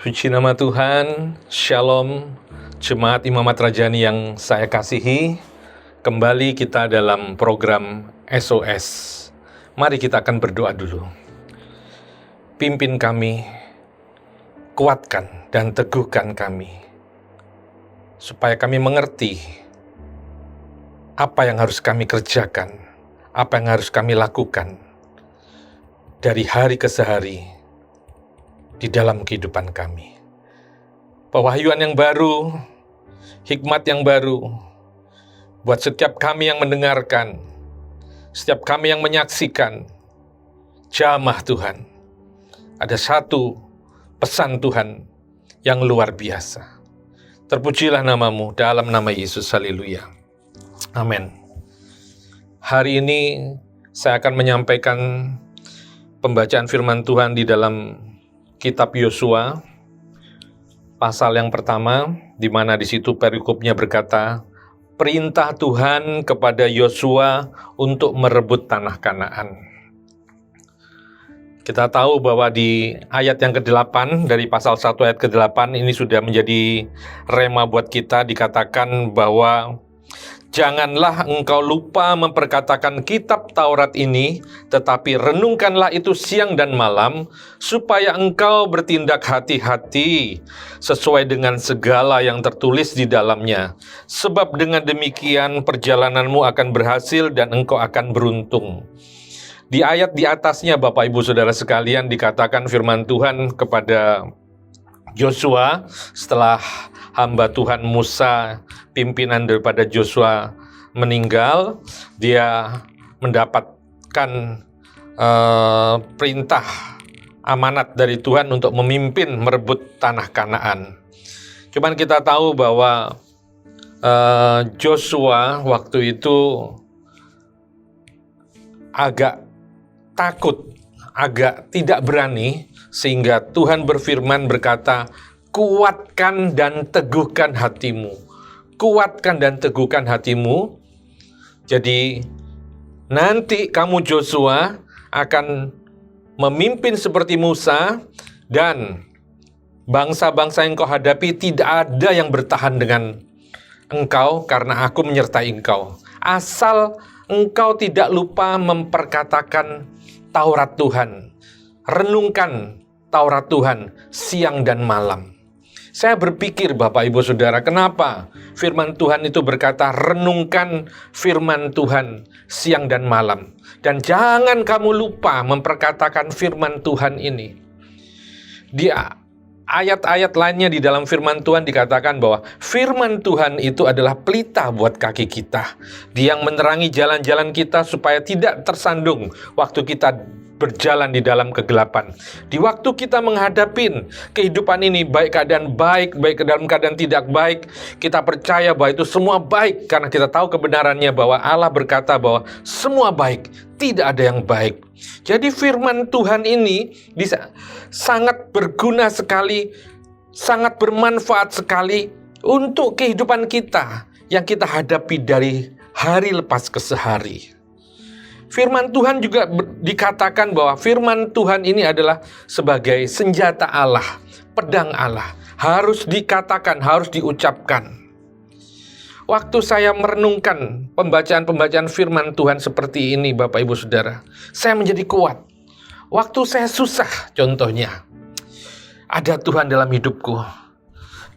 Puji nama Tuhan, Shalom, Jemaat Imamat Rajani yang saya kasihi. Kembali kita dalam program SOS. Mari kita akan berdoa dulu. Pimpin kami, kuatkan dan teguhkan kami, supaya kami mengerti apa yang harus kami kerjakan, apa yang harus kami lakukan dari hari ke hari di dalam kehidupan kami. Pewahyuan yang baru, hikmat yang baru, buat setiap kami yang mendengarkan, setiap kami yang menyaksikan. Jamah Tuhan, ada satu pesan Tuhan yang luar biasa. Terpujilah namamu dalam nama Yesus, haleluya. Amin. Hari ini saya akan menyampaikan pembacaan firman Tuhan di dalam Kitab Yosua, pasal yang pertama, di mana di situ perikopnya berkata, perintah Tuhan kepada Yosua untuk merebut tanah Kanaan. Kita tahu bahwa di ayat yang ke-8, dari pasal 1 ayat ke-8, ini sudah menjadi rema buat kita, dikatakan bahwa janganlah engkau lupa memperkatakan kitab Taurat ini, tetapi renungkanlah itu siang dan malam, supaya engkau bertindak hati-hati sesuai dengan segala yang tertulis di dalamnya. Sebab dengan demikian perjalananmu akan berhasil dan engkau akan beruntung. Di ayat di atasnya, Bapak Ibu Saudara sekalian, dikatakan firman Tuhan kepada Yosua setelah hamba Tuhan Musa, pimpinan daripada Yosua, meninggal. Dia mendapatkan perintah amanat dari Tuhan untuk memimpin merebut tanah Kanaan. Cuman kita tahu bahwa Yosua waktu itu agak takut, agak tidak berani, sehingga Tuhan berfirman berkata, kuatkan dan teguhkan hatimu. Kuatkan dan teguhkan hatimu. Jadi nanti kamu Yosua akan memimpin seperti Musa, dan bangsa-bangsa yang kau hadapi tidak ada yang bertahan dengan engkau karena aku menyertai engkau. Asal engkau tidak lupa memperkatakan Taurat Tuhan. Renungkan Taurat Tuhan siang dan malam. Saya berpikir Bapak Ibu Saudara, kenapa firman Tuhan itu berkata renungkan firman Tuhan siang dan malam. Dan jangan kamu lupa memperkatakan firman Tuhan ini. Di ayat-ayat lainnya di dalam firman Tuhan dikatakan bahwa firman Tuhan itu adalah pelita buat kaki kita. Dia yang menerangi jalan-jalan kita supaya tidak tersandung waktu kita berjalan di dalam kegelapan. Di waktu kita menghadapi kehidupan ini, baik keadaan baik, baik dalam keadaan tidak baik, kita percaya bahwa itu semua baik, karena kita tahu kebenarannya bahwa Allah berkata bahwa semua baik, tidak ada yang baik. Jadi firman Tuhan ini bisa sangat berguna sekali, sangat bermanfaat sekali untuk kehidupan kita yang kita hadapi dari hari lepas ke sehari. Firman Tuhan juga dikatakan bahwa firman Tuhan ini adalah sebagai senjata Allah, pedang Allah. Harus dikatakan, harus diucapkan. Waktu saya merenungkan pembacaan-pembacaan firman Tuhan seperti ini, Bapak Ibu Saudara, saya menjadi kuat. Waktu saya susah, contohnya, ada Tuhan dalam hidupku.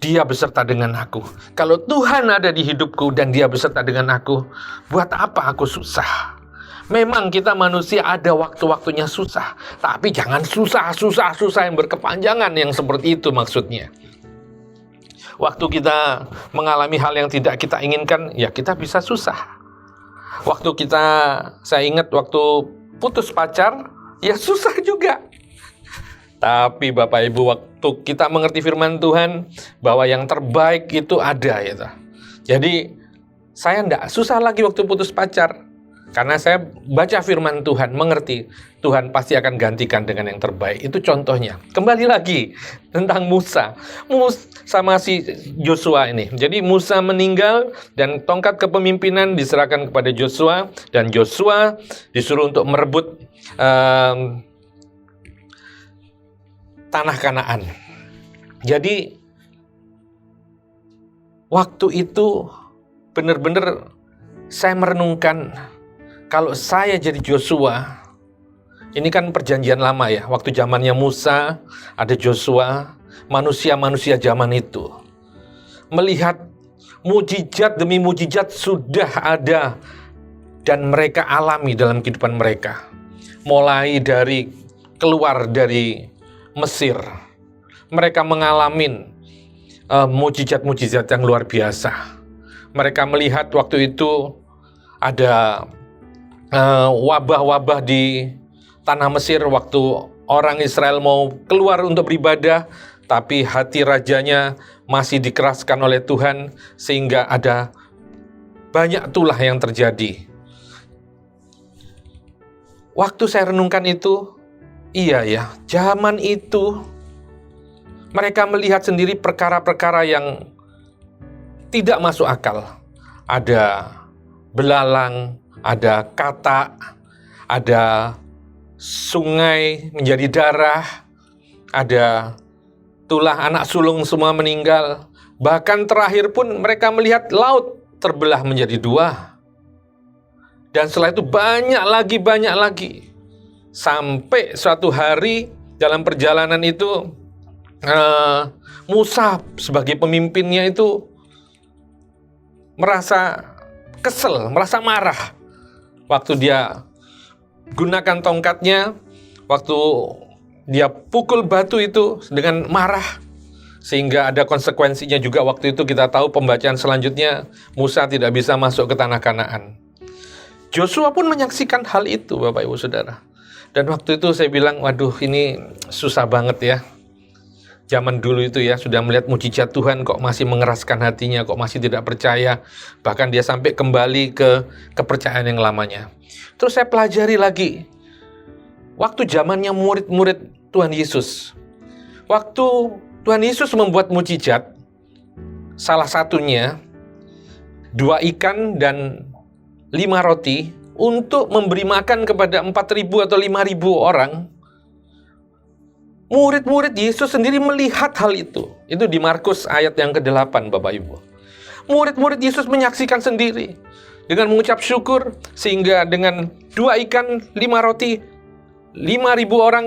Dia beserta dengan aku. Kalau Tuhan ada di hidupku dan Dia beserta dengan aku, buat apa aku susah? Memang kita manusia ada waktu-waktunya susah, tapi jangan susah yang berkepanjangan, yang seperti itu maksudnya. Waktu kita mengalami hal yang tidak kita inginkan, ya kita bisa susah. Saya ingat waktu putus pacar, ya susah juga. Tapi Bapak Ibu, waktu kita mengerti firman Tuhan, bahwa yang terbaik itu ada. Gitu. Jadi saya enggak susah lagi waktu putus pacar. Karena saya baca firman Tuhan, mengerti Tuhan pasti akan gantikan dengan yang terbaik. Itu contohnya. Kembali lagi tentang Musa sama si Yosua ini. Jadi Musa meninggal dan tongkat kepemimpinan diserahkan kepada Yosua. Dan Yosua disuruh untuk merebut tanah Kanaan. Jadi waktu itu benar-benar saya merenungkan, kalau saya jadi Joshua, ini kan perjanjian lama ya, waktu zamannya Musa, ada Joshua, manusia-manusia zaman itu. Melihat mujizat demi mujizat sudah ada dan mereka alami dalam kehidupan mereka. Mulai dari keluar dari Mesir, mereka mengalami mujizat-mujizat yang luar biasa. Mereka melihat waktu itu ada wabah-wabah di tanah Mesir waktu orang Israel mau keluar untuk beribadah, tapi hati rajanya masih dikeraskan oleh Tuhan sehingga ada banyak tulah yang terjadi. Waktu saya renungkan itu, iya ya, zaman itu mereka melihat sendiri perkara-perkara yang tidak masuk akal. Ada belalang, ada katak, ada sungai menjadi darah, ada tulah anak sulung semua meninggal. Bahkan terakhir pun mereka melihat laut terbelah menjadi dua. Dan setelah itu banyak lagi. Sampai suatu hari dalam perjalanan itu Musa sebagai pemimpinnya itu merasa kesel, merasa marah. Waktu dia gunakan tongkatnya, waktu dia pukul batu itu dengan marah, sehingga ada konsekuensinya juga. Waktu itu kita tahu pembacaan selanjutnya, Musa tidak bisa masuk ke tanah Kanaan. Joshua pun menyaksikan hal itu, Bapak Ibu Saudara. Dan waktu itu saya bilang, waduh ini susah banget ya. Zaman dulu itu ya, sudah melihat mujizat Tuhan kok masih mengeraskan hatinya, kok masih tidak percaya. Bahkan dia sampai kembali ke kepercayaan yang lamanya. Terus saya pelajari lagi, waktu zamannya murid-murid Tuhan Yesus. Waktu Tuhan Yesus membuat mujizat, salah satunya 2 ikan dan 5 roti untuk memberi makan kepada 4.000 atau 5.000 orang. Murid-murid Yesus sendiri melihat hal itu. Itu di Markus ayat yang ke-8, Bapak Ibu. Murid-murid Yesus menyaksikan sendiri dengan mengucap syukur, sehingga dengan 2 ikan, 5 roti, 5.000 orang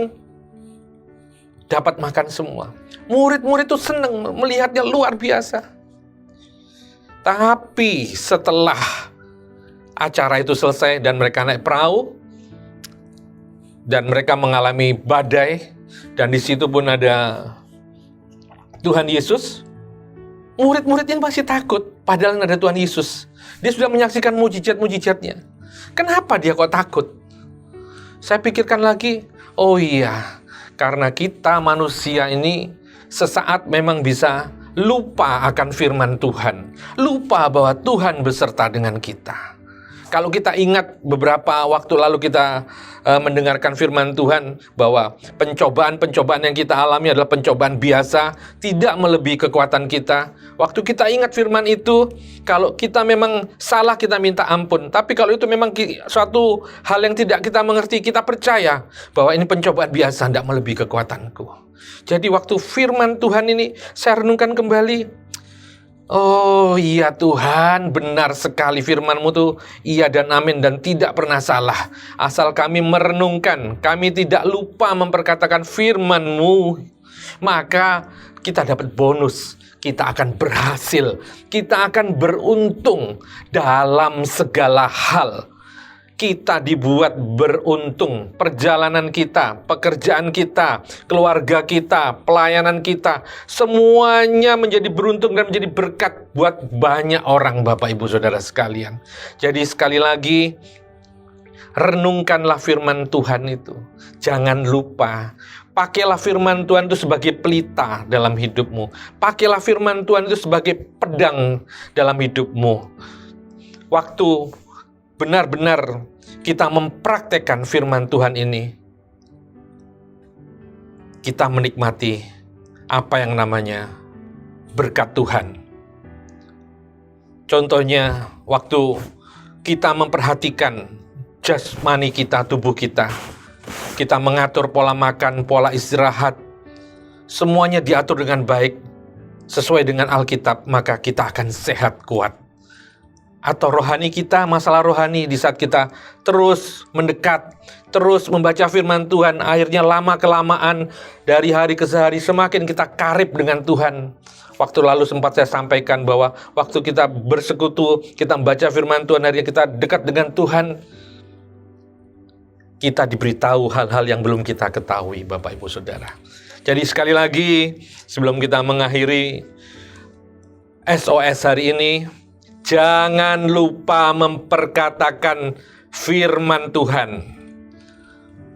dapat makan semua. Murid-murid itu senang melihatnya, luar biasa. Tapi setelah acara itu selesai dan mereka naik perahu dan mereka mengalami badai, dan di situ pun ada Tuhan Yesus, murid-muridnya masih takut padahal ada Tuhan Yesus. Dia sudah menyaksikan mujizat-mujizatnya. Kenapa dia kok takut? Saya pikirkan lagi, oh iya, karena kita manusia ini sesaat memang bisa lupa akan firman Tuhan, lupa bahwa Tuhan beserta dengan kita. Kalau kita ingat beberapa waktu lalu kita mendengarkan firman Tuhan bahwa pencobaan-pencobaan yang kita alami adalah pencobaan biasa, tidak melebihi kekuatan kita. Waktu kita ingat firman itu, kalau kita memang salah kita minta ampun. Tapi kalau itu memang suatu hal yang tidak kita mengerti, kita percaya bahwa ini pencobaan biasa, tidak melebihi kekuatanku. Jadi waktu firman Tuhan ini saya renungkan kembali, oh iya Tuhan, benar sekali firman-Mu tuh iya dan amin dan tidak pernah salah. Asal kami merenungkan, kami tidak lupa memperkatakan firman-Mu, maka kita dapat bonus, kita akan berhasil, kita akan beruntung dalam segala hal. Kita dibuat beruntung, perjalanan kita, pekerjaan kita, keluarga kita, pelayanan kita, semuanya menjadi beruntung dan menjadi berkat buat banyak orang, Bapak Ibu Saudara sekalian. Jadi sekali lagi, renungkanlah firman Tuhan itu. Jangan lupa, pakailah firman Tuhan itu sebagai pelita dalam hidupmu. Pakailah firman Tuhan itu sebagai pedang dalam hidupmu. Waktu benar-benar kita mempraktekkan firman Tuhan ini, kita menikmati apa yang namanya berkat Tuhan. Contohnya, waktu kita memperhatikan jasmani kita, tubuh kita, kita mengatur pola makan, pola istirahat, semuanya diatur dengan baik sesuai dengan Alkitab, maka kita akan sehat kuat. Atau rohani kita, masalah rohani di saat kita terus mendekat, terus membaca firman Tuhan, akhirnya lama-kelamaan dari hari ke hari semakin kita karib dengan Tuhan. Waktu lalu sempat saya sampaikan bahwa waktu kita bersekutu, kita membaca firman Tuhan, akhirnya kita dekat dengan Tuhan. Kita diberitahu hal-hal yang belum kita ketahui, Bapak Ibu Saudara. Jadi sekali lagi, sebelum kita mengakhiri SOS hari ini, jangan lupa memperkatakan firman Tuhan.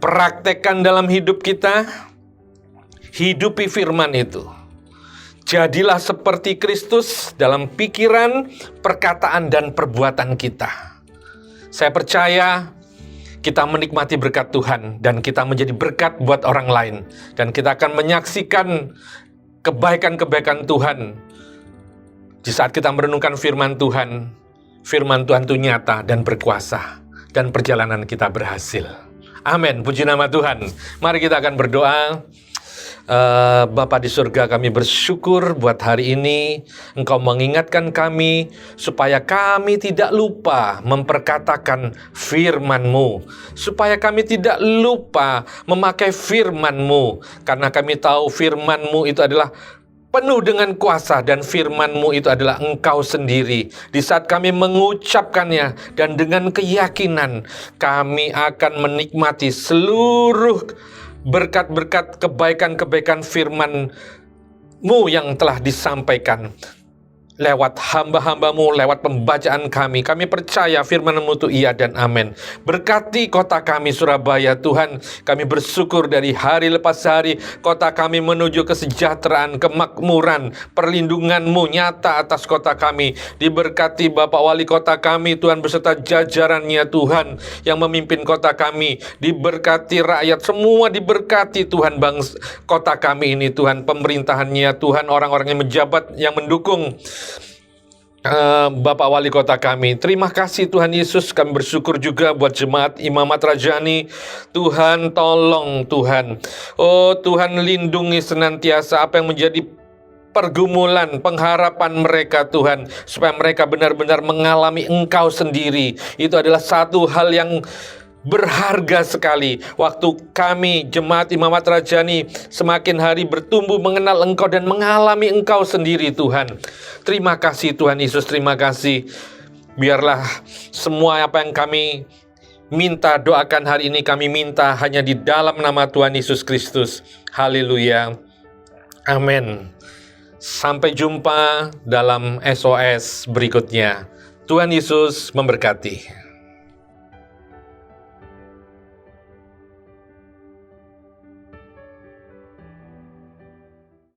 Praktekkan dalam hidup kita, hidupi firman itu. Jadilah seperti Kristus dalam pikiran, perkataan, dan perbuatan kita. Saya percaya kita menikmati berkat Tuhan dan kita menjadi berkat buat orang lain. Dan kita akan menyaksikan kebaikan-kebaikan Tuhan. Di saat kita merenungkan firman Tuhan itu nyata dan berkuasa. Dan perjalanan kita berhasil. Amin, puji nama Tuhan. Mari kita akan berdoa. Bapa di surga, kami bersyukur buat hari ini Engkau mengingatkan kami supaya kami tidak lupa memperkatakan firman-Mu, supaya kami tidak lupa memakai firman-Mu, karena kami tahu firman-Mu itu adalah penuh dengan kuasa dan firman-Mu itu adalah Engkau sendiri. Di saat kami mengucapkannya dan dengan keyakinan, kami akan menikmati seluruh berkat-berkat kebaikan-kebaikan firman-Mu yang telah disampaikan lewat hamba-hamba-Mu, lewat pembacaan kami. Kami percaya firman-Mu itu iya dan amin. Berkati kota kami Surabaya, Tuhan. Kami bersyukur dari hari lepas hari kota kami menuju kesejahteraan, kemakmuran, perlindungan-Mu nyata atas kota kami. Diberkati Bapak Wali Kota kami, Tuhan, beserta jajarannya, Tuhan, yang memimpin kota kami. Diberkati rakyat, semua diberkati Tuhan, bangsa kota kami ini, Tuhan, pemerintahannya, Tuhan, orang-orang yang menjabat, yang mendukung Bapak Wali Kota kami. Terima kasih Tuhan Yesus. Kami bersyukur juga buat jemaat Imamat Rajani. Tuhan tolong Tuhan. Oh Tuhan, lindungi senantiasa apa yang menjadi pergumulan, pengharapan mereka Tuhan, supaya mereka benar-benar mengalami Engkau sendiri. Itu adalah satu hal yang berharga sekali. Waktu kami jemaat Imamat Rajani semakin hari bertumbuh mengenal Engkau dan mengalami Engkau sendiri, Tuhan. Terima kasih Tuhan Yesus, terima kasih. Biarlah semua apa yang kami minta, doakan hari ini, kami minta hanya di dalam nama Tuhan Yesus Kristus. Haleluya. Amin. Sampai jumpa dalam SOS berikutnya. Tuhan Yesus memberkati.